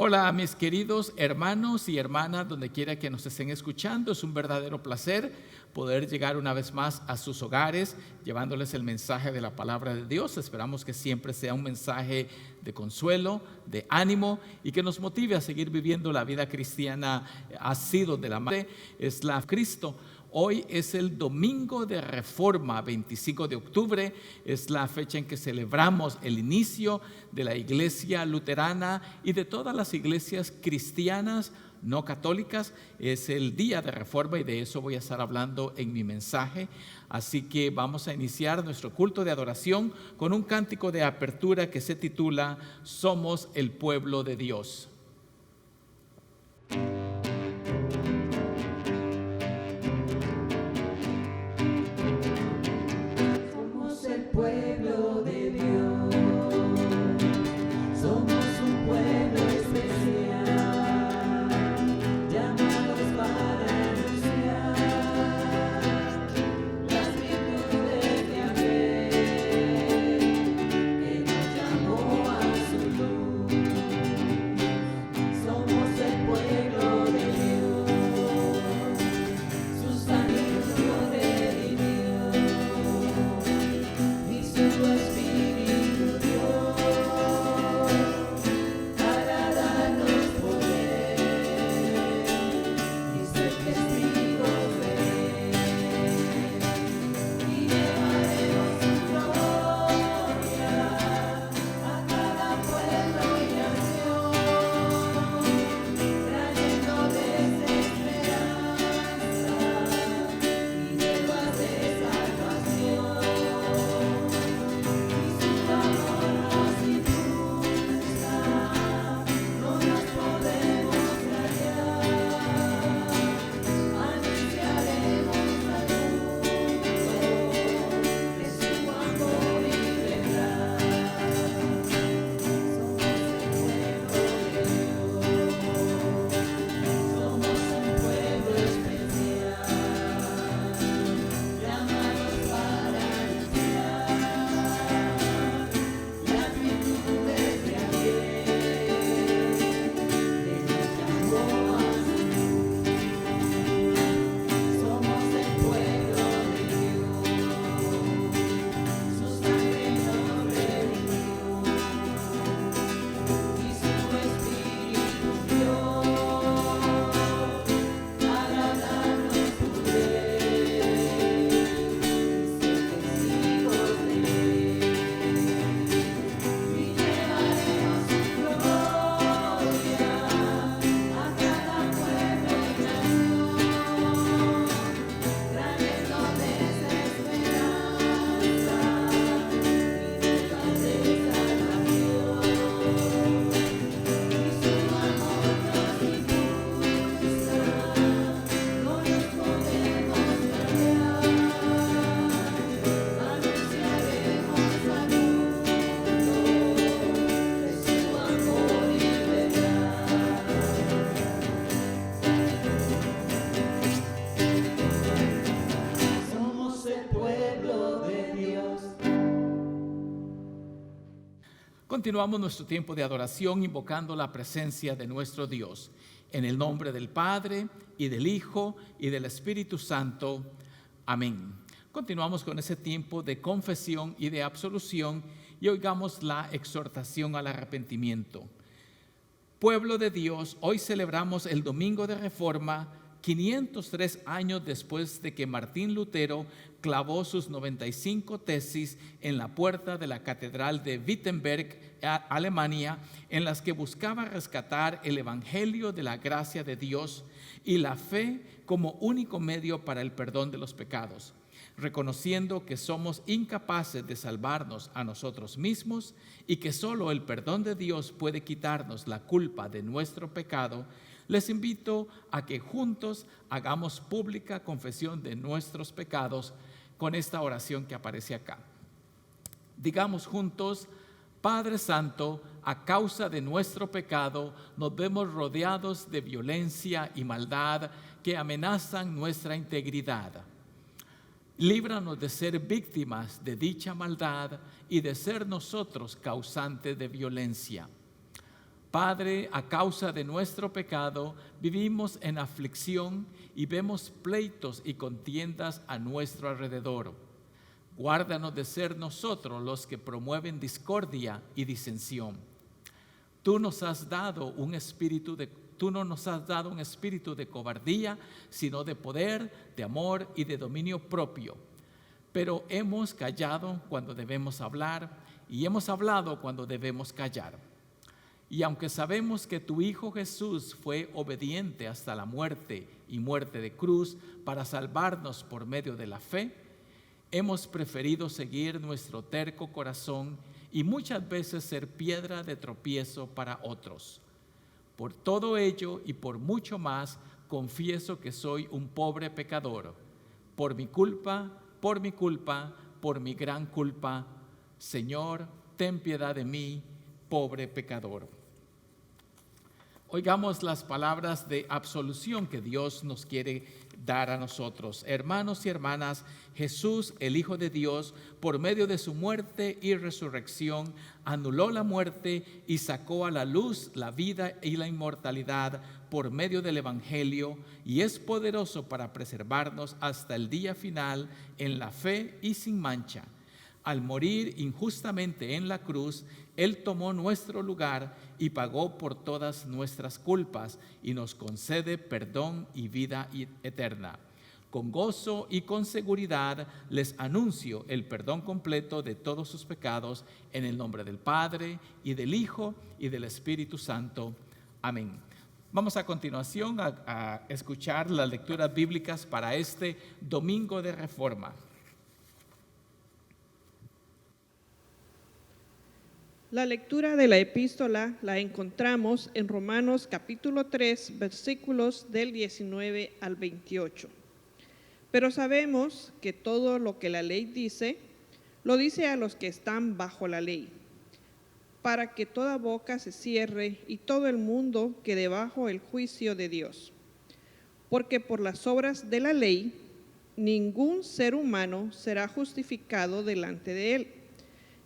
Hola mis queridos hermanos y hermanas, donde quiera que nos estén escuchando, es un verdadero placer poder llegar una vez más a sus hogares, llevándoles el mensaje de la palabra de Dios. Esperamos que siempre sea un mensaje de consuelo, de ánimo y que nos motive a seguir viviendo la vida cristiana asido de la madre, es la Cristo. Hoy es el domingo de Reforma, 25 de octubre, es la fecha en que celebramos el inicio de la iglesia luterana y de todas las iglesias cristianas no católicas. Es el día de Reforma y de eso voy a estar hablando en mi mensaje. Así que vamos a iniciar nuestro culto de adoración con un cántico de apertura que se titula Somos el pueblo de Dios. Pueblo de Dios, somos un pueblo especial, llamados para anunciar las virtudes de aquel que nos llamó a su luz. Somos el pueblo de Dios, su sangre nos redimió. Su Espíritu Dios para darnos poder y ser testigos de Él, y llevaremos su gloria a cada pueblo y nación, trayéndoles esperanza y nuevas de salvación. Continuamos nuestro tiempo de adoración invocando la presencia de nuestro Dios. En el nombre del Padre, y del Hijo, y del Espíritu Santo. Amén. Continuamos con ese tiempo de confesión y de absolución y oigamos la exhortación al arrepentimiento. Pueblo de Dios, hoy celebramos el Domingo de Reforma, 503 años después de que Martín Lutero clavó sus 95 tesis en la puerta de la Catedral de Wittenberg, Alemania, en las que buscaba rescatar el Evangelio de la gracia de Dios y la fe como único medio para el perdón de los pecados. Reconociendo que somos incapaces de salvarnos a nosotros mismos y que solo el perdón de Dios puede quitarnos la culpa de nuestro pecado, les invito a que juntos hagamos pública confesión de nuestros pecados con esta oración que aparece acá. Digamos juntos: Padre Santo, a causa de nuestro pecado nos vemos rodeados de violencia y maldad que amenazan nuestra integridad. Líbranos de ser víctimas de dicha maldad y de ser nosotros causantes de violencia. Padre, a causa de nuestro pecado, vivimos en aflicción y vemos pleitos y contiendas a nuestro alrededor. Guárdanos de ser nosotros los que promueven discordia y disensión. Tú no nos has dado un espíritu de cobardía, sino de poder, de amor y de dominio propio. Pero hemos callado cuando debemos hablar y hemos hablado cuando debemos callar. Y aunque sabemos que tu Hijo Jesús fue obediente hasta la muerte y muerte de cruz para salvarnos por medio de la fe, hemos preferido seguir nuestro terco corazón y muchas veces ser piedra de tropiezo para otros. Por todo ello y por mucho más, confieso que soy un pobre pecador. Por mi culpa, por mi gran culpa. Señor, ten piedad de mí, pobre pecador. Oigamos las palabras de absolución que Dios nos quiere dar a nosotros. Hermanos y hermanas, Jesús, el Hijo de Dios, por medio de su muerte y resurrección, anuló la muerte y sacó a la luz la vida y la inmortalidad por medio del Evangelio, y es poderoso para preservarnos hasta el día final en la fe y sin mancha. Al morir injustamente en la cruz, Él tomó nuestro lugar y pagó por todas nuestras culpas y nos concede perdón y vida eterna. Con gozo y con seguridad les anuncio el perdón completo de todos sus pecados en el nombre del Padre y del Hijo y del Espíritu Santo. Amén. Vamos a continuación a escuchar las lecturas bíblicas para este Domingo de Reforma. La lectura de la epístola la encontramos en Romanos capítulo 3, versículos del 19 al 28. Pero sabemos que todo lo que la ley dice, lo dice a los que están bajo la ley, para que toda boca se cierre y todo el mundo quede bajo el juicio de Dios. Porque por las obras de la ley, ningún ser humano será justificado delante de él,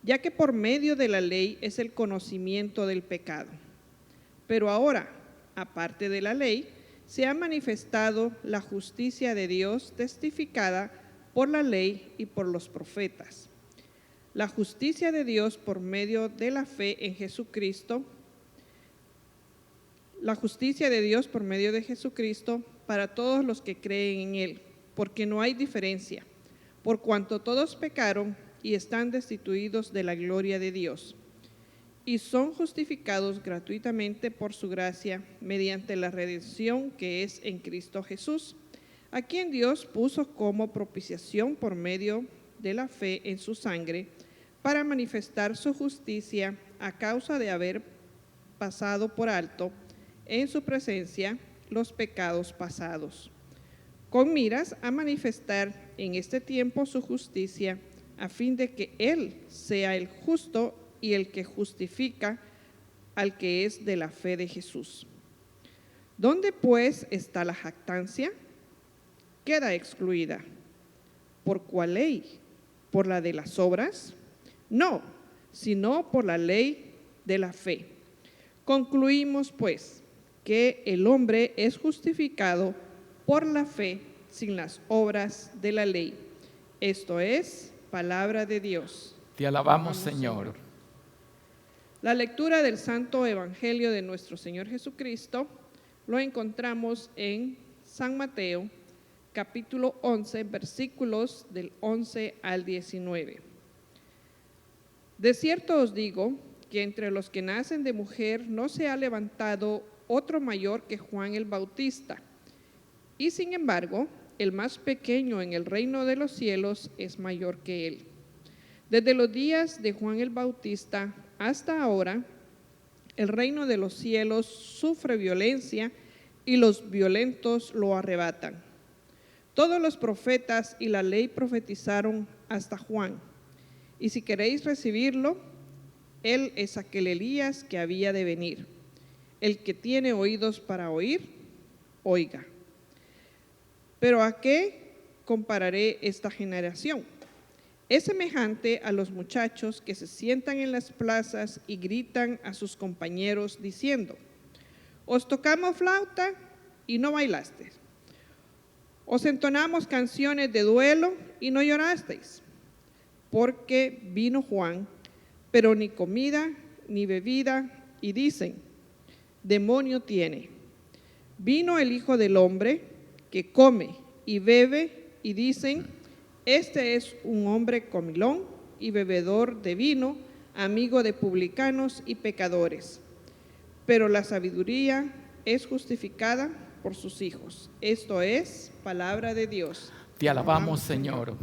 ya que por medio de la ley es el conocimiento del pecado. Pero ahora, aparte de la ley, se ha manifestado la justicia de Dios testificada por la ley y por los profetas. La justicia de Dios por medio de la fe en Jesucristo, la justicia de Dios por medio de Jesucristo para todos los que creen en Él, porque no hay diferencia, por cuanto todos pecaron y están destituidos de la gloria de Dios, y son justificados gratuitamente por su gracia mediante la redención que es en Cristo Jesús, a quien Dios puso como propiciación por medio de la fe en su sangre, para manifestar su justicia a causa de haber pasado por alto en su presencia los pecados pasados, con miras a manifestar en este tiempo su justicia, a fin de que Él sea el justo y el que justifica al que es de la fe de Jesús. ¿Dónde pues está la jactancia? Queda excluida. ¿Por cuál ley? ¿Por la de las obras? No, sino por la ley de la fe. Concluimos pues que el hombre es justificado por la fe sin las obras de la ley. Esto es palabra de Dios. Te alabamos, Señor. La lectura del Santo Evangelio de nuestro Señor Jesucristo lo encontramos en San Mateo, capítulo 11, versículos del 11 al 19. De cierto os digo que entre los que nacen de mujer no se ha levantado otro mayor que Juan el Bautista, y sin embargo, el más pequeño en el reino de los cielos es mayor que él. Desde los días de Juan el Bautista hasta ahora, el reino de los cielos sufre violencia y los violentos lo arrebatan. Todos los profetas y la ley profetizaron hasta Juan. Y si queréis recibirlo, él es aquel Elías que había de venir. El que tiene oídos para oír, oiga. Pero ¿a qué compararé esta generación? Es semejante a los muchachos que se sientan en las plazas y gritan a sus compañeros diciendo: os tocamos flauta y no bailasteis. Os entonamos canciones de duelo y no llorasteis. Porque vino Juan, pero ni comida ni bebida, y dicen: demonio tiene. Vino el Hijo del Hombre, que come y bebe, y dicen: este es un hombre comilón y bebedor de vino, amigo de publicanos y pecadores. Pero la sabiduría es justificada por sus hijos. Esto es palabra de Dios. Te alabamos, Señor.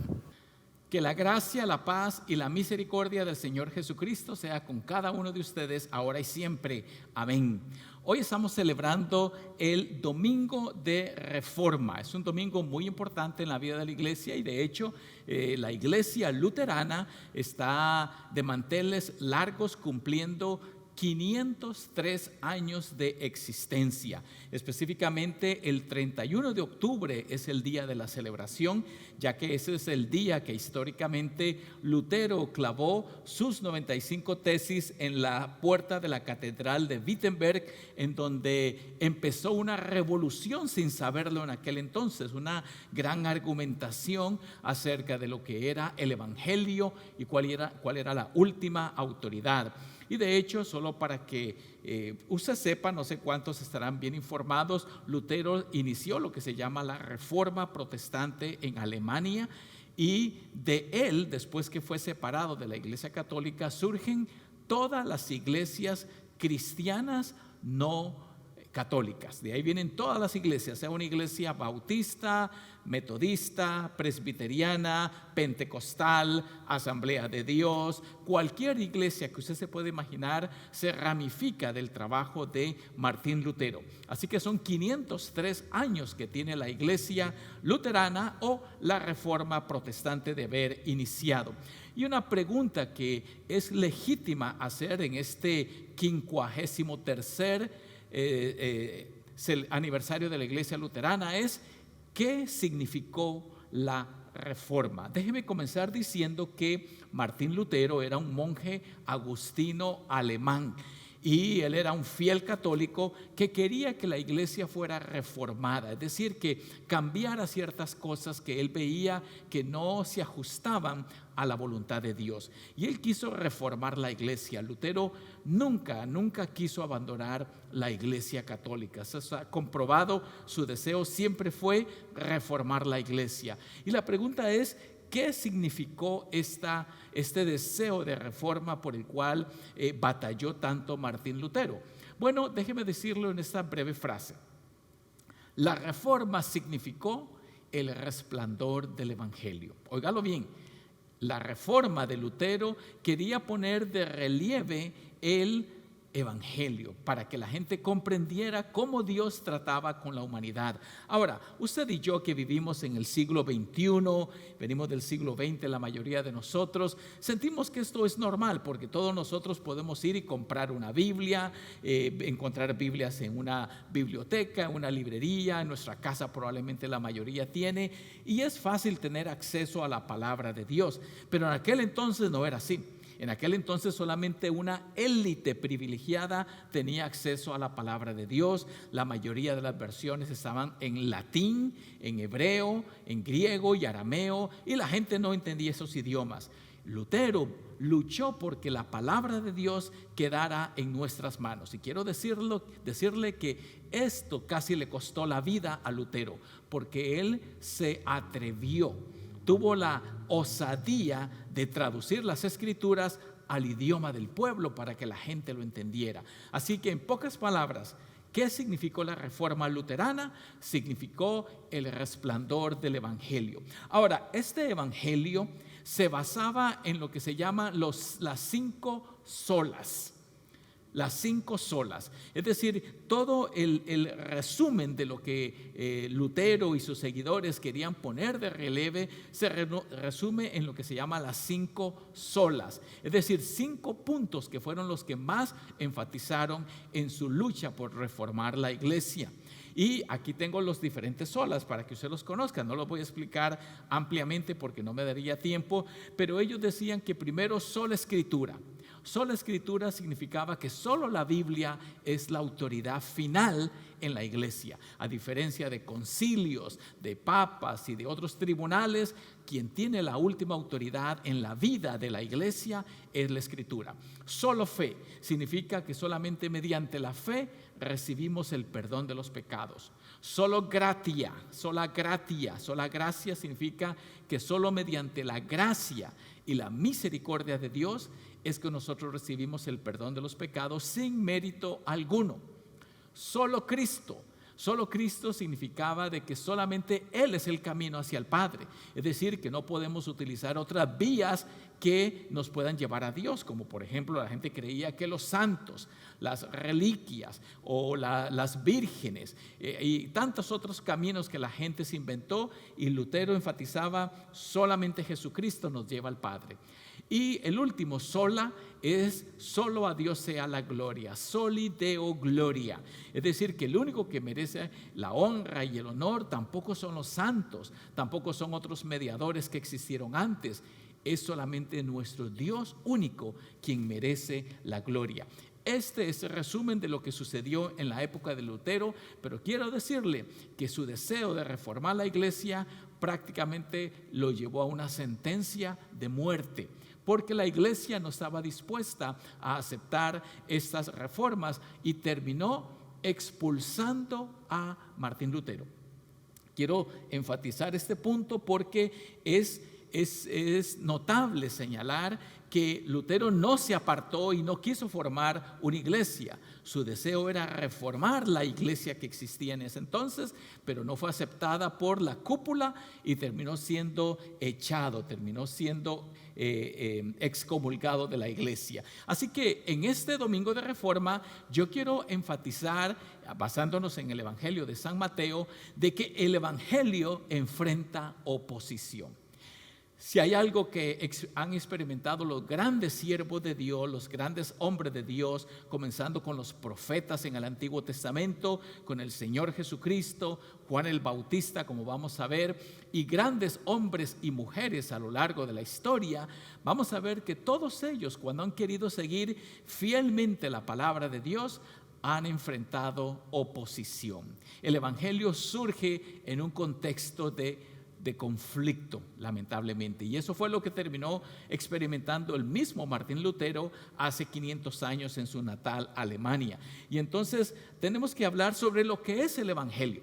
Que la gracia, la paz y la misericordia del Señor Jesucristo sea con cada uno de ustedes, ahora y siempre. Amén. Hoy estamos celebrando el Domingo de Reforma. Es un domingo muy importante en la vida de la iglesia y de hecho la iglesia luterana está de manteles largos cumpliendo 503 años de existencia. Específicamente el 31 de octubre es el día de la celebración, ya que ese es el día que históricamente Lutero clavó sus 95 tesis en la puerta de la catedral de Wittenberg, en donde empezó una revolución sin saberlo en aquel entonces, una gran argumentación acerca de lo que era el evangelio y cuál era la última autoridad. Y de hecho, solo para que usted sepa, no sé cuántos estarán bien informados, Lutero inició lo que se llama la Reforma Protestante en Alemania, y de él, después que fue separado de la Iglesia Católica, surgen todas las iglesias cristianas no católicas. De ahí vienen todas las iglesias, sea una iglesia bautista, metodista, presbiteriana, pentecostal, Asamblea de Dios, cualquier iglesia que usted se pueda imaginar se ramifica del trabajo de Martín Lutero. Así que son 503 años que tiene la iglesia luterana o la Reforma Protestante de haber iniciado. Y una pregunta que es legítima hacer en este 53º aniversario de la iglesia luterana es: ¿qué significó la reforma? Déjeme comenzar diciendo que Martín Lutero era un monje agustino alemán y él era un fiel católico que quería que la iglesia fuera reformada, es decir, que cambiara ciertas cosas que él veía que no se ajustaban a la voluntad de Dios, y él quiso reformar la iglesia. Lutero nunca quiso abandonar la iglesia católica. Eso está comprobado, su deseo siempre fue reformar la iglesia. Y la pregunta es: ¿qué significó este deseo de reforma por el cual batalló tanto Martín Lutero? Bueno, déjeme decirlo en esta breve frase. La reforma significó el resplandor del evangelio. Óigalo bien. La reforma de Lutero quería poner de relieve el evangelio para que la gente comprendiera cómo Dios trataba con la humanidad. Ahora, usted y yo que vivimos en el siglo XXI, venimos del siglo XX, la mayoría de nosotros, sentimos que esto es normal porque todos nosotros podemos ir y comprar una Biblia, encontrar Biblias en una biblioteca, en una librería, en nuestra casa probablemente la mayoría tiene, y es fácil tener acceso a la palabra de Dios, pero en aquel entonces no era así. En aquel entonces solamente una élite privilegiada tenía acceso a la palabra de Dios. La mayoría de las versiones estaban en latín, en hebreo, en griego y arameo, y la gente no entendía esos idiomas. Lutero luchó porque la palabra de Dios quedara en nuestras manos. Y quiero decirle que esto casi le costó la vida a Lutero, porque él se atrevió, tuvo la osadía de traducir las escrituras al idioma del pueblo para que la gente lo entendiera. Así que en pocas palabras, ¿qué significó la reforma luterana? Significó el resplandor del evangelio. Ahora, este evangelio se basaba en lo que se llama las 5 solas. Las 5 solas, es decir, todo el resumen de lo que Lutero y sus seguidores querían poner de relieve se resume en lo que se llama las 5 solas, es decir, 5 puntos que fueron los que más enfatizaron en su lucha por reformar la iglesia. Y aquí tengo los diferentes solas para que usted los conozca. No los voy a explicar ampliamente porque no me daría tiempo, pero ellos decían que primero sola escritura. Sola escritura significaba que solo la Biblia es la autoridad final en la iglesia. A diferencia de concilios, de papas y de otros tribunales, quien tiene la última autoridad en la vida de la iglesia es la escritura. Solo fe significa que solamente mediante la fe recibimos el perdón de los pecados. Solo gratia, sola gracia significa que solo mediante la gracia y la misericordia de Dios es que nosotros recibimos el perdón de los pecados sin mérito alguno. Solo Cristo significaba de que solamente Él es el camino hacia el Padre. Es decir, que no podemos utilizar otras vías que nos puedan llevar a Dios, como por ejemplo la gente creía que los santos, las reliquias o las vírgenes y tantos otros caminos que la gente se inventó, y Lutero enfatizaba solamente Jesucristo nos lleva al Padre. Y el último, sola, es solo a Dios sea la gloria, soli Deo gloria. Es decir, que el único que merece la honra y el honor tampoco son los santos, tampoco son otros mediadores que existieron antes. Es solamente nuestro Dios único quien merece la gloria. Este es el resumen de lo que sucedió en la época de Lutero, pero quiero decirle que su deseo de reformar la iglesia prácticamente lo llevó a una sentencia de muerte, porque la iglesia no estaba dispuesta a aceptar estas reformas y terminó expulsando a Martín Lutero. Quiero enfatizar este punto porque es notable señalar que Lutero no se apartó y no quiso formar una iglesia. Su deseo era reformar la iglesia que existía en ese entonces, pero no fue aceptada por la cúpula y terminó siendo echado, terminó siendo excomulgado de la iglesia. Así que en este domingo de reforma yo quiero enfatizar, basándonos en el Evangelio de San Mateo, de que el Evangelio enfrenta oposición. Si hay algo que han experimentado los grandes siervos de Dios, los grandes hombres de Dios, comenzando con los profetas en el Antiguo Testamento, con el Señor Jesucristo, Juan el Bautista, como vamos a ver, y grandes hombres y mujeres a lo largo de la historia, vamos a ver que todos ellos, cuando han querido seguir fielmente la palabra de Dios, han enfrentado oposición. El Evangelio surge en un contexto de conflicto, lamentablemente, y eso fue lo que terminó experimentando el mismo Martín Lutero hace 500 años en su natal Alemania. Y entonces tenemos que hablar sobre lo que es el Evangelio.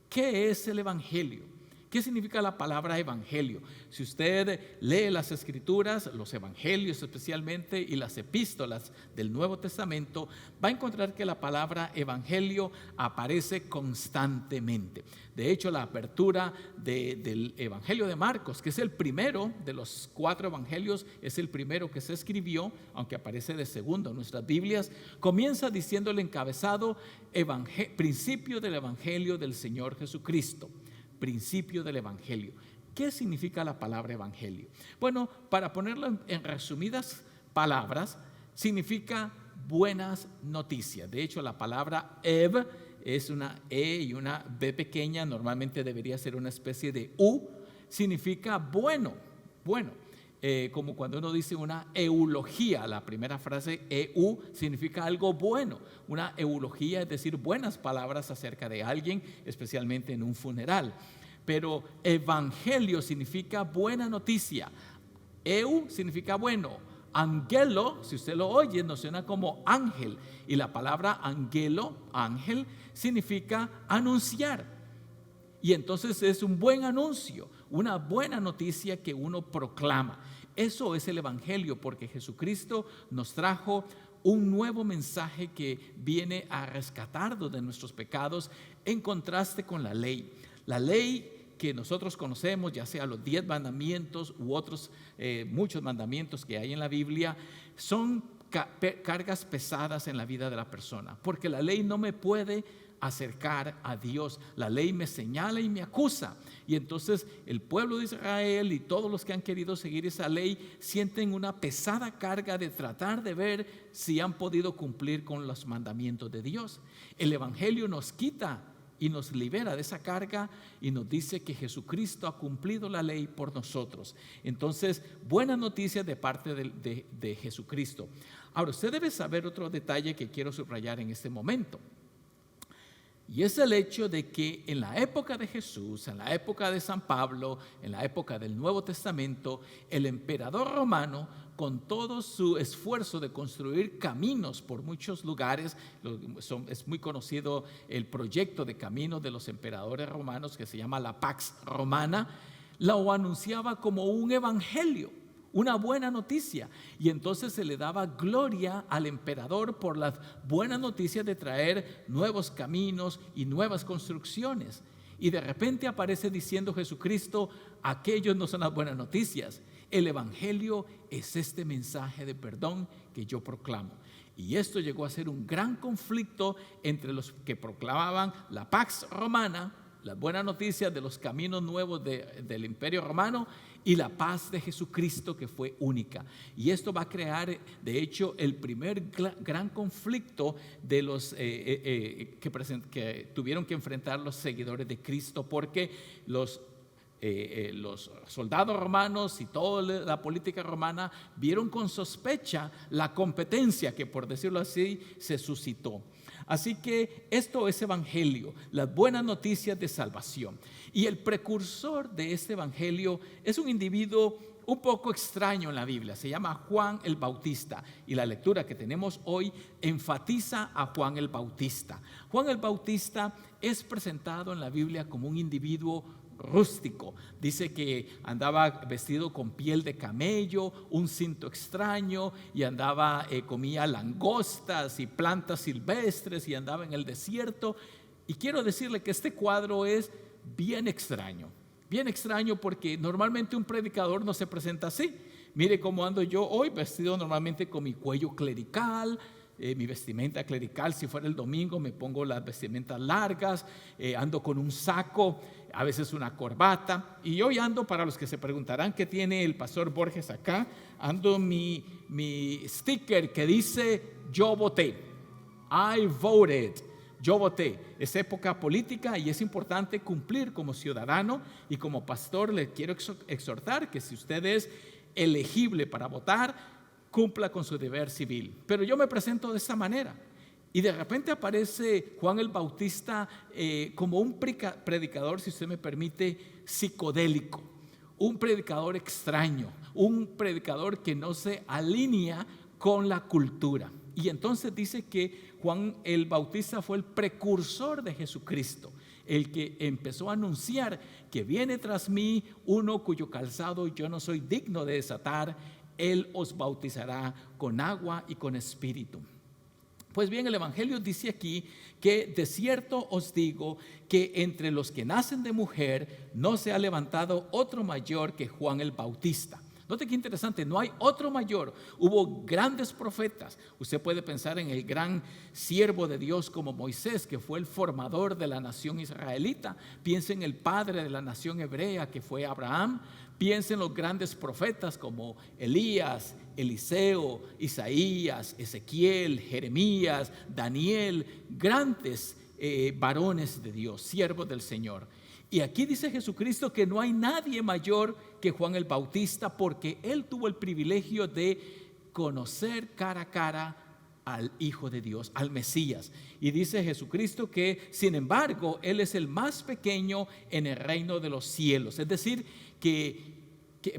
¿Qué es el Evangelio? ¿Qué significa la palabra evangelio? Si usted lee las escrituras, los evangelios especialmente, y las epístolas del Nuevo Testamento, va a encontrar que la palabra evangelio aparece constantemente. De hecho, la apertura del Evangelio de Marcos, que es el primero de los 4 evangelios, es el primero que se escribió, aunque aparece de segundo en nuestras Biblias, comienza diciendo el encabezado, principio del Evangelio del Señor Jesucristo. Principio del Evangelio. ¿Qué significa la palabra evangelio? Bueno, para ponerlo en resumidas palabras, significa buenas noticias. De hecho, la palabra ev es una E y una B pequeña, normalmente debería ser una especie de U, significa bueno, como cuando uno dice una eulogía, la primera frase EU significa algo bueno. Una eulogía es decir buenas palabras acerca de alguien, especialmente en un funeral. Pero evangelio significa buena noticia. Eu significa bueno. Angelo, si usted lo oye, nos suena como ángel. Y la palabra angelo, ángel, significa anunciar. Y entonces es un buen anuncio, una buena noticia que uno proclama. Eso es el Evangelio, porque Jesucristo nos trajo un nuevo mensaje que viene a rescatarnos de nuestros pecados en contraste con la ley. La ley que nosotros conocemos, ya sea los 10 mandamientos u otros muchos mandamientos que hay en la Biblia, son cargas pesadas en la vida de la persona, porque la ley no me puede acercar a Dios. La ley me señala y me acusa, y entonces el pueblo de Israel y todos los que han querido seguir esa ley sienten una pesada carga de tratar de ver si han podido cumplir con los mandamientos de Dios. El Evangelio nos quita y nos libera de esa carga y nos dice que Jesucristo ha cumplido la ley por nosotros. Entonces, buena noticia de parte de Jesucristo. Ahora, usted debe saber otro detalle que quiero subrayar en este momento. Y es el hecho de que en la época de Jesús, en la época de San Pablo, en la época del Nuevo Testamento, el emperador romano, con todo su esfuerzo de construir caminos por muchos lugares, es muy conocido el proyecto de caminos de los emperadores romanos que se llama la Pax Romana, lo anunciaba como un evangelio, una buena noticia, y entonces se le daba gloria al emperador por las buenas noticias de traer nuevos caminos y nuevas construcciones. Y de repente aparece diciendo Jesucristo: aquellos no son las buenas noticias, el evangelio es este mensaje de perdón que yo proclamo. Y esto llegó a ser un gran conflicto entre los que proclamaban la Pax Romana, las buenas noticias de los caminos nuevos del Imperio Romano, y la paz de Jesucristo, que fue única. Y esto va a crear, de hecho, el primer gran conflicto de los que tuvieron que enfrentar los seguidores de Cristo, porque los soldados romanos y toda la política romana vieron con sospecha la competencia que, por decirlo así, se suscitó. Así que esto es evangelio, las buenas noticias de salvación. Y el precursor de este evangelio es un individuo un poco extraño en la Biblia, se llama Juan el Bautista, y la lectura que tenemos hoy enfatiza a Juan el Bautista. Juan el Bautista es presentado en la Biblia como un individuo rústico. Dice que andaba vestido con piel de camello, un cinto extraño, y comía langostas y plantas silvestres, y andaba en el desierto. Y quiero decirle que este cuadro es bien extraño porque normalmente un predicador no se presenta así. Mire cómo ando yo hoy, vestido normalmente con mi cuello clerical, mi vestimenta clerical. Si fuera el domingo me pongo las vestimentas largas, ando con un saco, a veces una corbata, y hoy ando, para los que se preguntarán qué tiene el pastor Borges acá, ando mi sticker que dice yo voté, I voted. Yo voté. Es época política y es importante cumplir como ciudadano, y como pastor le quiero exhortar que si usted es elegible para votar, cumpla con su deber civil. Pero yo me presento de esta manera, y de repente aparece Juan el Bautista como un predicador, si usted me permite, psicodélico, un predicador extraño, un predicador que no se alinea con la cultura. Y entonces dice que Juan el Bautista fue el precursor de Jesucristo, el que empezó a anunciar que viene tras mí uno cuyo calzado yo no soy digno de desatar, él os bautizará con agua y con espíritu. Pues bien, el Evangelio dice aquí que de cierto os digo que entre los que nacen de mujer no se ha levantado otro mayor que Juan el Bautista. Note qué interesante, no hay otro mayor. Hubo grandes profetas. Usted puede pensar en el gran siervo de Dios como Moisés, que fue el formador de la nación israelita. Piense en el padre de la nación hebrea, que fue Abraham. Piense en los grandes profetas como Elías, Eliseo, Isaías, Ezequiel, Jeremías, Daniel, grandes varones de Dios, siervos del Señor. Y aquí dice Jesucristo que no hay nadie mayor que Juan el Bautista, porque él tuvo el privilegio de conocer cara a cara al Hijo de Dios, al Mesías. Y dice Jesucristo que, sin embargo, él es el más pequeño en el reino de los cielos. Es decir,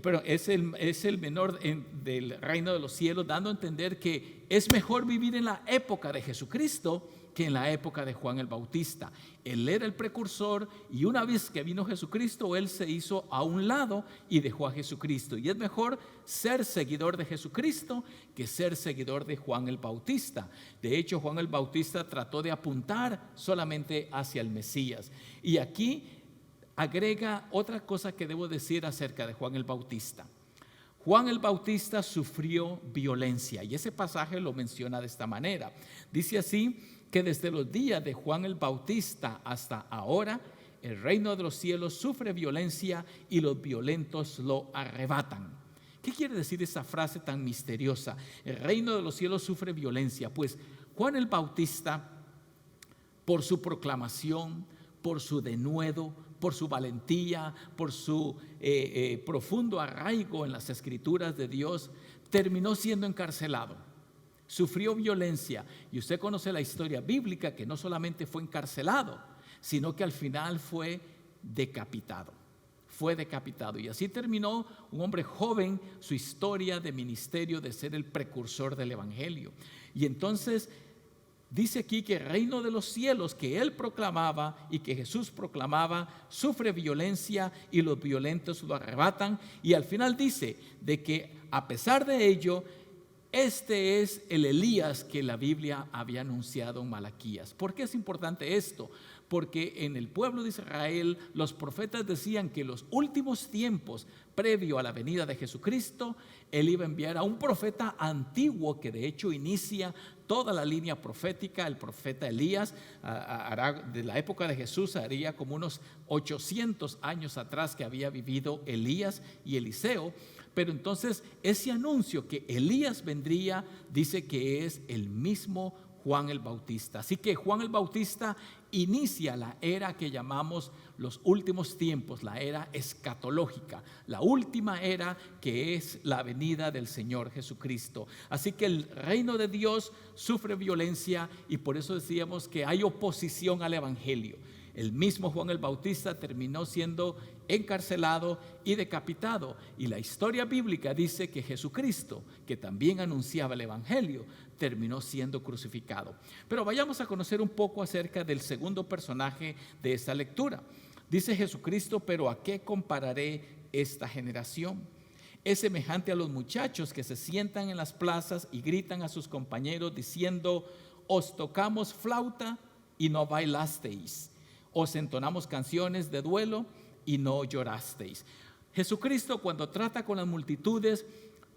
pero es el menor del reino de los cielos, dando a entender que es mejor vivir en la época de Jesucristo que en la época de Juan el Bautista. Él era el precursor, y una vez que vino Jesucristo, él se hizo a un lado y dejó a Jesucristo. Y es mejor ser seguidor de Jesucristo que ser seguidor de Juan el Bautista. De hecho, Juan el Bautista trató de apuntar solamente hacia el Mesías. Y aquí agrega otra cosa que debo decir acerca de Juan el Bautista. Juan el Bautista sufrió violencia, y ese pasaje lo menciona de esta manera. Dice así, que desde los días de Juan el Bautista hasta ahora, el reino de los cielos sufre violencia y los violentos lo arrebatan. ¿Qué quiere decir esa frase tan misteriosa? El reino de los cielos sufre violencia. Pues Juan el Bautista, por su proclamación, por su denuedo, por su valentía, por su profundo arraigo en las escrituras de Dios, terminó siendo encarcelado. Sufrió violencia, y usted conoce la historia bíblica, que no solamente fue encarcelado, sino que al final fue decapitado. Fue decapitado, y así terminó un hombre joven su historia de ministerio, de ser el precursor del evangelio. Y entonces dice aquí que el reino de los cielos que él proclamaba y que Jesús proclamaba sufre violencia, y los violentos lo arrebatan. Y al final dice de que a pesar de ello, este es el Elías que la Biblia había anunciado en Malaquías. ¿Por qué es importante esto? Porque en el pueblo de Israel los profetas decían que en los últimos tiempos, previo a la venida de Jesucristo, él iba a enviar a un profeta antiguo que de hecho inicia toda la línea profética. El profeta Elías de la época de Jesús, haría como unos 800 años atrás que había vivido Elías y Eliseo. Pero entonces ese anuncio que Elías vendría, dice que es el mismo Juan el Bautista. Así que Juan el Bautista inicia la era que llamamos los últimos tiempos, la era escatológica, la última era, que es la venida del Señor Jesucristo. Así que el reino de Dios sufre violencia, y por eso decíamos que hay oposición al evangelio. El mismo Juan el Bautista terminó siendo encarcelado y decapitado, y la historia bíblica dice que Jesucristo, que también anunciaba el evangelio, terminó siendo crucificado. Pero vayamos a conocer un poco acerca del segundo personaje de esta lectura. Dice Jesucristo: pero ¿a qué compararé esta generación? Es semejante a los muchachos que se sientan en las plazas y gritan a sus compañeros diciendo: os tocamos flauta y no bailasteis, os entonamos canciones de duelo y no llorasteis. Jesucristo, cuando trata con las multitudes,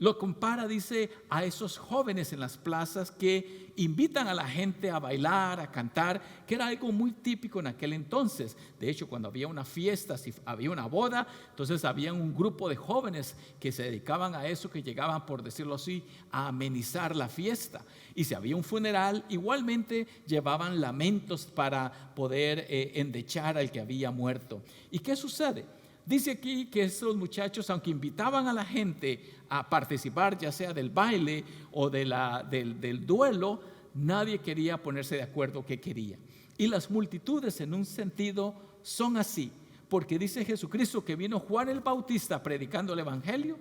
lo compara, dice, a esos jóvenes en las plazas que invitan a la gente a bailar, a cantar, que era algo muy típico en aquel entonces. De hecho, cuando había una fiesta, si había una boda, entonces había un grupo de jóvenes que se dedicaban a eso, que llegaban, por decirlo así, a amenizar la fiesta. Y si había un funeral, igualmente llevaban lamentos para poder endechar al que había muerto. ¿Y qué sucede? Dice aquí que esos muchachos, aunque invitaban a la gente a participar, ya sea del baile o del duelo, nadie quería ponerse de acuerdo qué quería. Y las multitudes, en un sentido, son así, porque dice Jesucristo que vino Juan el Bautista predicando el evangelio,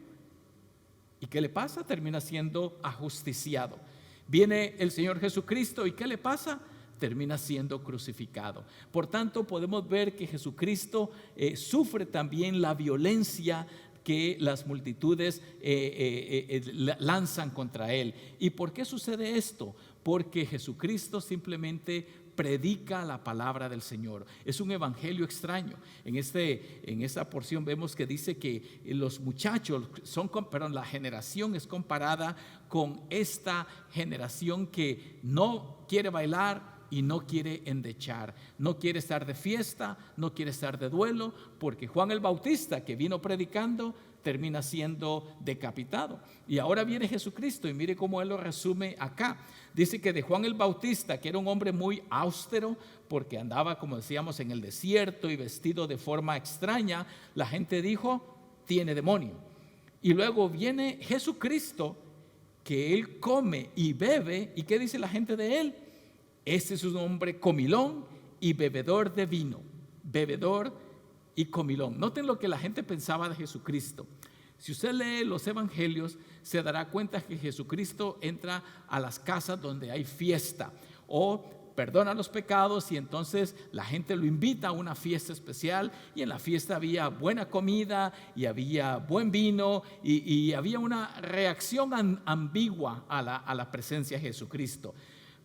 ¿y qué le pasa? Termina siendo ajusticiado. Viene el Señor Jesucristo, ¿y qué le pasa? Termina siendo crucificado. Por tanto, podemos ver que Jesucristo sufre también la violencia que las multitudes lanzan contra él. ¿Y por qué sucede esto? Porque Jesucristo simplemente predica la palabra del Señor. Es un evangelio extraño. En esta porción vemos que dice que los muchachos la generación es comparada con esta generación que no quiere bailar y no quiere endechar, no quiere estar de fiesta, no quiere estar de duelo, porque Juan el Bautista, que vino predicando, termina siendo decapitado. Y ahora viene Jesucristo, y mire cómo él lo resume acá. Dice que de Juan el Bautista, que era un hombre muy austero, porque andaba, como decíamos, en el desierto y vestido de forma extraña, la gente dijo: tiene demonio. Y luego viene Jesucristo, que él come y bebe, ¿y qué dice la gente de él? Este es un hombre comilón y bebedor de vino. Bebedor y comilón. Noten lo que la gente pensaba de Jesucristo. Si usted lee los evangelios, se dará cuenta que Jesucristo entra a las casas donde hay fiesta o perdona los pecados, y entonces la gente lo invita a una fiesta especial, y en la fiesta había buena comida y había buen vino y había una reacción ambigua a la presencia de Jesucristo.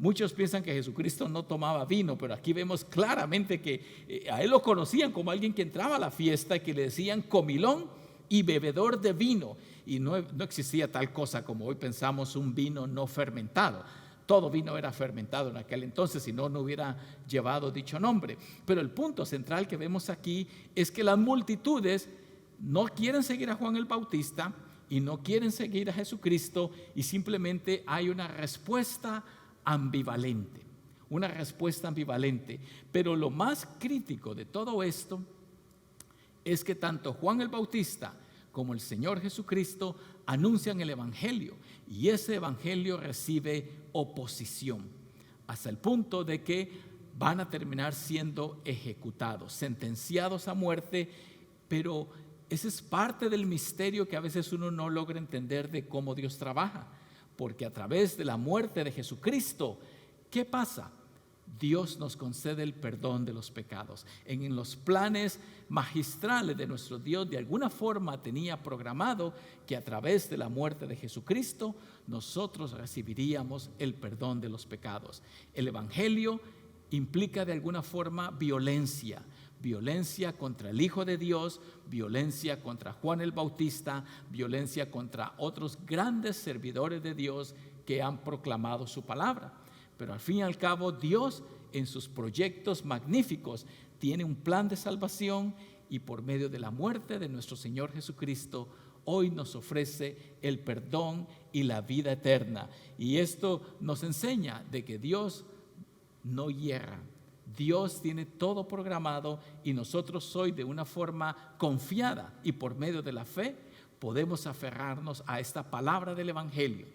Muchos piensan que Jesucristo no tomaba vino, pero aquí vemos claramente que a él lo conocían como alguien que entraba a la fiesta y que le decían comilón y bebedor de vino. Y no existía tal cosa como hoy pensamos, un vino no fermentado. Todo vino era fermentado en aquel entonces, si no, no hubiera llevado dicho nombre. Pero el punto central que vemos aquí es que las multitudes no quieren seguir a Juan el Bautista y no quieren seguir a Jesucristo, y simplemente hay una respuesta ambivalente, una respuesta ambivalente. Pero lo más crítico de todo esto es que tanto Juan el Bautista como el Señor Jesucristo anuncian el Evangelio, y ese Evangelio recibe oposición, hasta el punto de que van a terminar siendo ejecutados, sentenciados a muerte. Pero ese es parte del misterio que a veces uno no logra entender de cómo Dios trabaja, porque a través de la muerte de Jesucristo, ¿qué pasa? Dios nos concede el perdón de los pecados. En los planes magistrales de nuestro Dios, de alguna forma tenía programado que a través de la muerte de Jesucristo nosotros recibiríamos el perdón de los pecados. El Evangelio implica de alguna forma violencia contra el Hijo de Dios, violencia contra Juan el Bautista, violencia contra otros grandes servidores de Dios que han proclamado su palabra. Pero al fin y al cabo, Dios en sus proyectos magníficos tiene un plan de salvación, y por medio de la muerte de nuestro Señor Jesucristo hoy nos ofrece el perdón y la vida eterna. Y esto nos enseña de que Dios no hierra. Dios tiene todo programado, y nosotros hoy de una forma confiada y por medio de la fe podemos aferrarnos a esta palabra del Evangelio.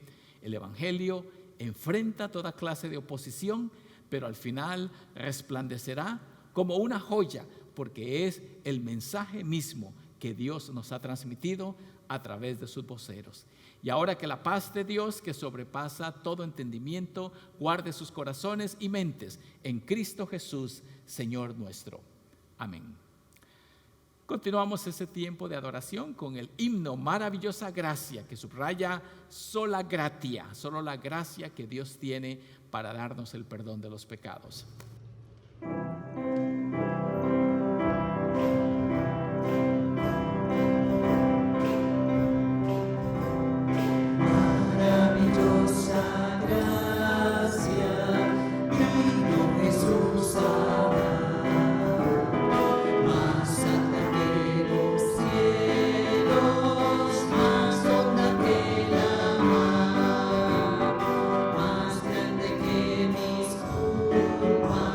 El Evangelio enfrenta toda clase de oposición, pero al final resplandecerá como una joya, porque es el mensaje mismo que Dios nos ha transmitido a través de sus voceros. Y ahora que la paz de Dios, que sobrepasa todo entendimiento, guarde sus corazones y mentes en Cristo Jesús, Señor nuestro. Amén. Continuamos ese tiempo de adoración con el himno Maravillosa Gracia, que subraya sola gratia, solo la gracia que Dios tiene para darnos el perdón de los pecados. Maravillosa gracia, vino Jesús a dar, más alta que los cielos, más honda que la mar, más grande que mis culpas.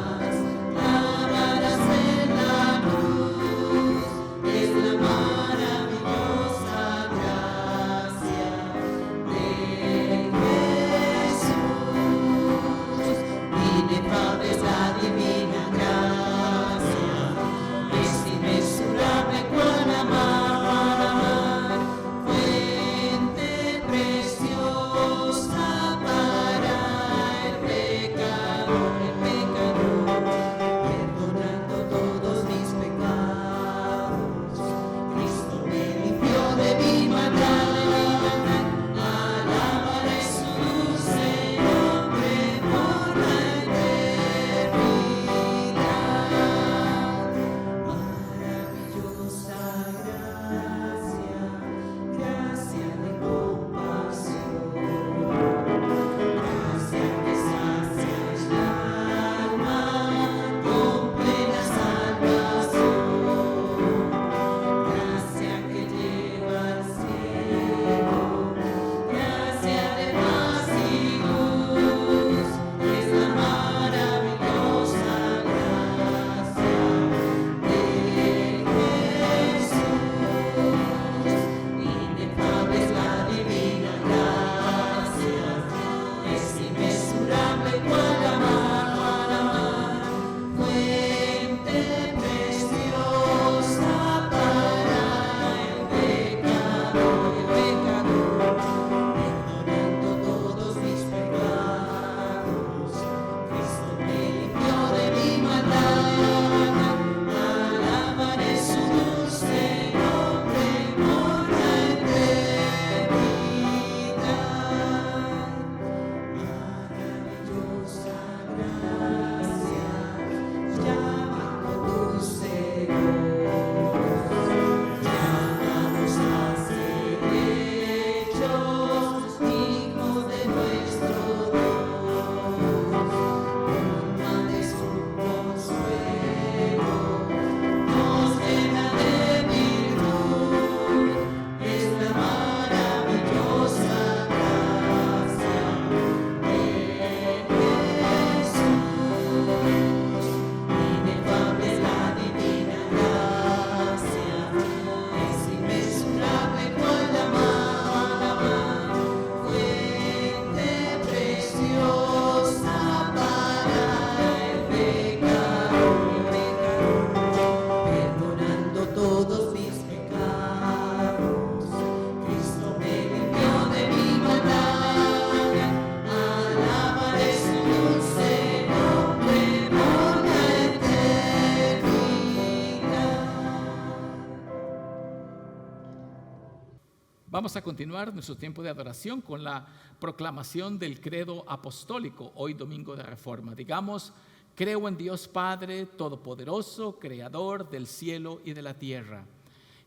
Vamos a continuar nuestro tiempo de adoración con la proclamación del credo apostólico, hoy domingo de Reforma. Digamos: creo en Dios Padre Todopoderoso, Creador del cielo y de la tierra,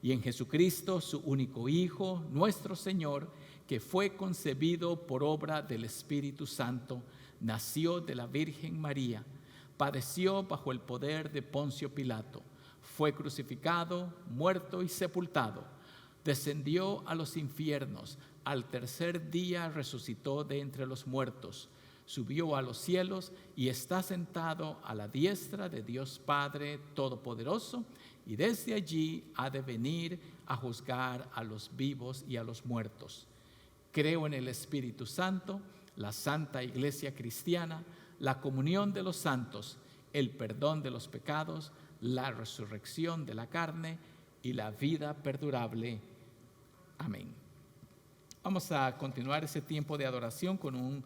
y en Jesucristo, su único Hijo, nuestro Señor, que fue concebido por obra del Espíritu Santo, nació de la Virgen María, padeció bajo el poder de Poncio Pilato, fue crucificado, muerto y sepultado, descendió a los infiernos, al tercer día resucitó de entre los muertos, subió a los cielos y está sentado a la diestra de Dios Padre Todopoderoso, y desde allí ha de venir a juzgar a los vivos y a los muertos. Creo en el Espíritu Santo, la Santa Iglesia Cristiana, la comunión de los santos, el perdón de los pecados, la resurrección de la carne y la vida perdurable. Amén. Vamos a continuar ese tiempo de adoración con un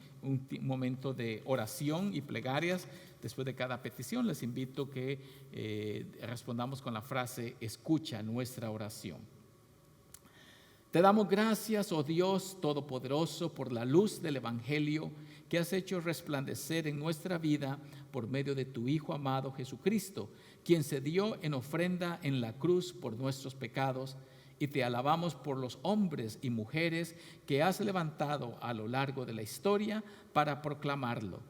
momento de oración y plegarias. Después de cada petición les invito que respondamos con la frase: escucha nuestra oración. Te damos gracias, oh Dios Todopoderoso, por la luz del Evangelio que has hecho resplandecer en nuestra vida por medio de tu Hijo amado Jesucristo, quien se dio en ofrenda en la cruz por nuestros pecados, y te alabamos por los hombres y mujeres que has levantado a lo largo de la historia para proclamarlo.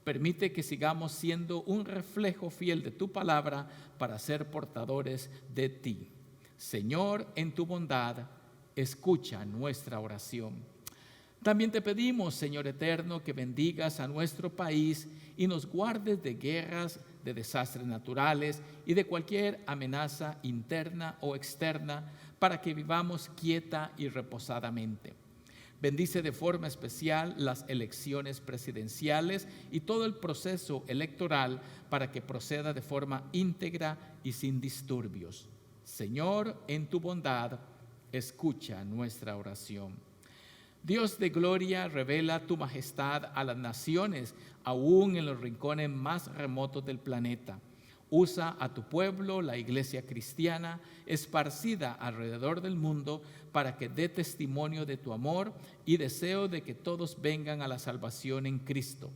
Permite que sigamos siendo un reflejo fiel de tu palabra para ser portadores de ti. Señor, en tu bondad, escucha nuestra oración. También te pedimos, Señor eterno, que bendigas a nuestro país y nos guardes de guerras, de desastres naturales y de cualquier amenaza interna o externa, para que vivamos quieta y reposadamente. Bendice de forma especial las elecciones presidenciales y todo el proceso electoral para que proceda de forma íntegra y sin disturbios. Señor, en tu bondad, escucha nuestra oración. Dios de gloria, revela tu majestad a las naciones, aún en los rincones más remotos del planeta. Usa a tu pueblo, la iglesia cristiana, esparcida alrededor del mundo, para que dé testimonio de tu amor y deseo de que todos vengan a la salvación en Cristo.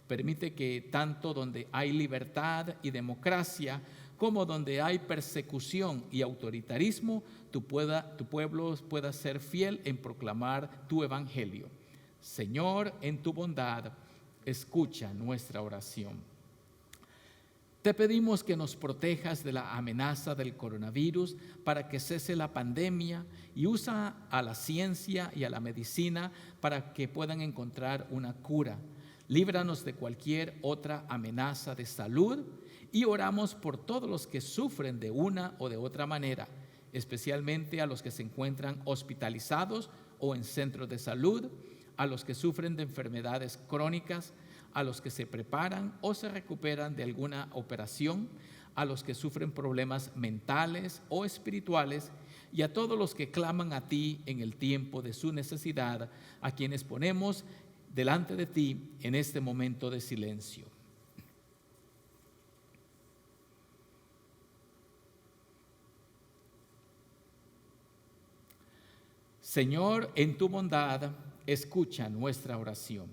Permite que tanto donde hay libertad y democracia, como donde hay persecución y autoritarismo, tu pueblo pueda ser fiel en proclamar tu evangelio. Señor, en tu bondad, escucha nuestra oración. Te pedimos que nos protejas de la amenaza del coronavirus para que cese la pandemia, y usa a la ciencia y a la medicina para que puedan encontrar una cura. Líbranos de cualquier otra amenaza de salud, y oramos por todos los que sufren de una o de otra manera, especialmente a los que se encuentran hospitalizados o en centros de salud, a los que sufren de enfermedades crónicas, a los que se preparan o se recuperan de alguna operación, a los que sufren problemas mentales o espirituales, y a todos los que claman a ti en el tiempo de su necesidad, a quienes ponemos delante de ti en este momento de silencio. Señor, en tu bondad, escucha nuestra oración.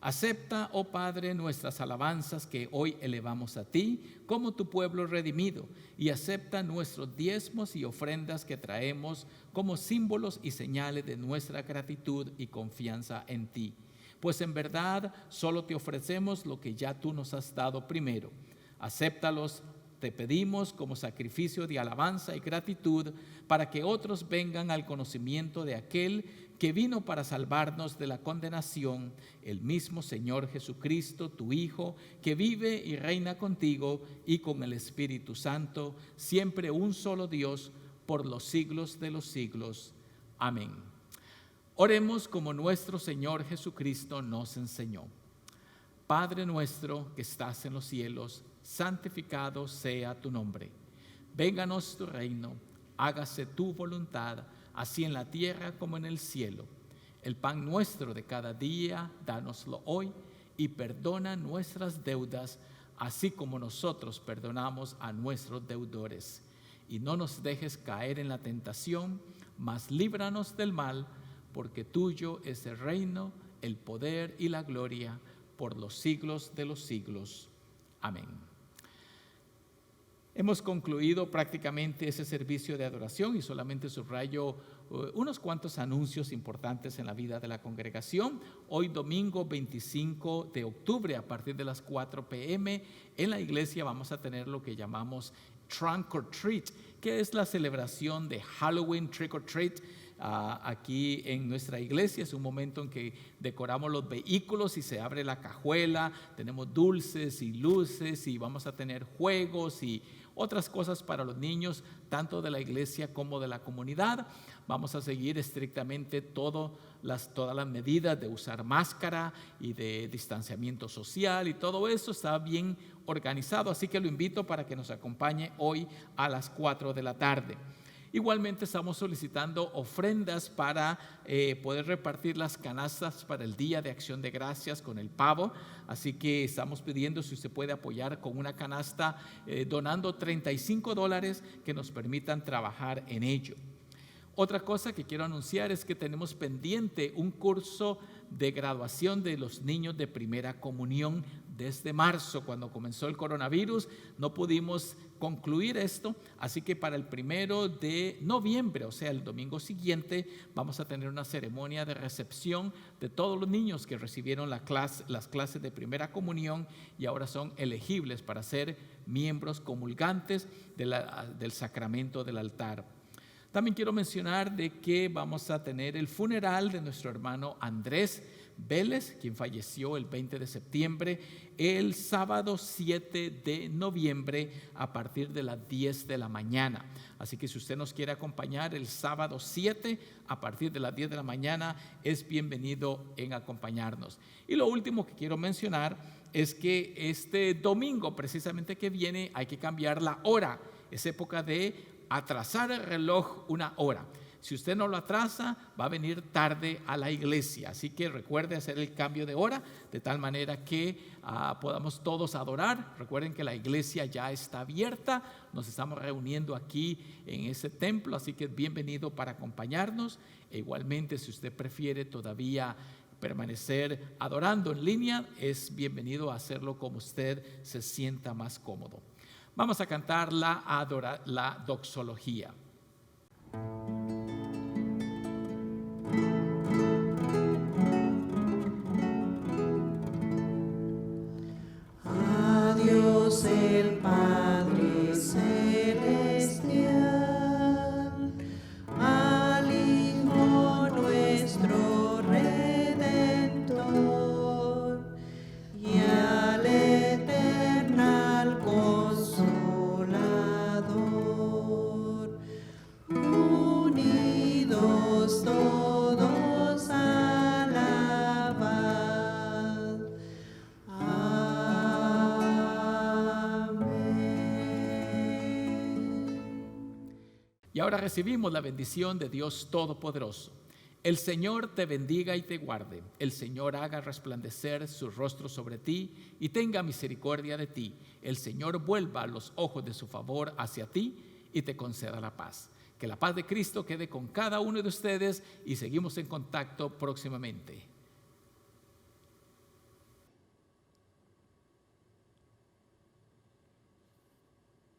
Acepta, oh Padre, nuestras alabanzas que hoy elevamos a ti como tu pueblo redimido, y acepta nuestros diezmos y ofrendas que traemos como símbolos y señales de nuestra gratitud y confianza en ti. Pues en verdad solo te ofrecemos lo que ya tú nos has dado primero. Acéptalos, te pedimos, como sacrificio de alabanza y gratitud, para que otros vengan al conocimiento de aquel que vino para salvarnos de la condenación, el mismo Señor Jesucristo, tu Hijo, que vive y reina contigo y con el Espíritu Santo, siempre un solo Dios, por los siglos de los siglos. Amén. Oremos como nuestro Señor Jesucristo nos enseñó. Padre nuestro que estás en los cielos, santificado sea tu nombre. Vénganos tu reino, hágase tu voluntad, así en la tierra como en el cielo. El pan nuestro de cada día, dánoslo hoy, y perdona nuestras deudas, así como nosotros perdonamos a nuestros deudores. y no nos dejes caer en la tentación, mas líbranos del mal, porque tuyo es el reino, el poder y la gloria por los siglos de los siglos. Amén. Hemos concluido prácticamente ese servicio de adoración y solamente subrayo unos cuantos anuncios importantes en la vida de la congregación. Hoy domingo 25 de octubre a partir de las 4 p.m. en la iglesia vamos a tener lo que llamamos Trunk or Treat, que es la celebración de Halloween, Trick or Treat. Aquí en nuestra iglesia es un momento en que decoramos los vehículos y se abre la cajuela, tenemos dulces y luces y vamos a tener juegos y otras cosas para los niños, tanto de la iglesia como de la comunidad. Vamos a seguir estrictamente todas las medidas de usar máscara y de distanciamiento social, y todo eso está bien organizado, así que lo invito para que nos acompañe hoy a las 4 de la tarde. Igualmente estamos solicitando ofrendas para poder repartir las canastas para el Día de Acción de Gracias con el pavo. Así que estamos pidiendo si usted puede apoyar con una canasta donando $35 que nos permitan trabajar en ello. Otra cosa que quiero anunciar es que tenemos pendiente un curso de graduación de los niños de primera comunión. Desde marzo, cuando comenzó el coronavirus, no pudimos concluir esto, así que para el 1 de noviembre, o sea, el domingo siguiente, vamos a tener una ceremonia de recepción de todos los niños que recibieron las clases de primera comunión y ahora son elegibles para ser miembros comulgantes del sacramento del altar. También quiero mencionar de que vamos a tener el funeral de nuestro hermano Andrés Vélez, quien falleció el 20 de septiembre, el sábado 7 de noviembre a partir de las 10 de la mañana. Así que si usted nos quiere acompañar el sábado 7 a partir de las 10 de la mañana, es bienvenido en acompañarnos. Y lo último que quiero mencionar es que este domingo precisamente que viene hay que cambiar la hora. Es época de atrasar el reloj una hora. Si usted no lo atrasa, va a venir tarde a la iglesia. Así que recuerde hacer el cambio de hora de tal manera que podamos todos adorar. Recuerden que la iglesia ya está abierta. Nos estamos reuniendo aquí en ese templo, así que es bienvenido para acompañarnos. E igualmente, si usted prefiere todavía permanecer adorando en línea, es bienvenido a hacerlo como usted se sienta más cómodo. Vamos a cantar la doxología. A Dios el Padre celestial, al Hijo nuestro Redentor y al eternal Consolador, unidos todos alabad. Y ahora recibimos la bendición de Dios Todopoderoso. El Señor te bendiga y te guarde. El Señor haga resplandecer su rostro sobre ti y tenga misericordia de ti. El Señor vuelva los ojos de su favor hacia ti y te conceda la paz. Que la paz de Cristo quede con cada uno de ustedes y seguimos en contacto próximamente.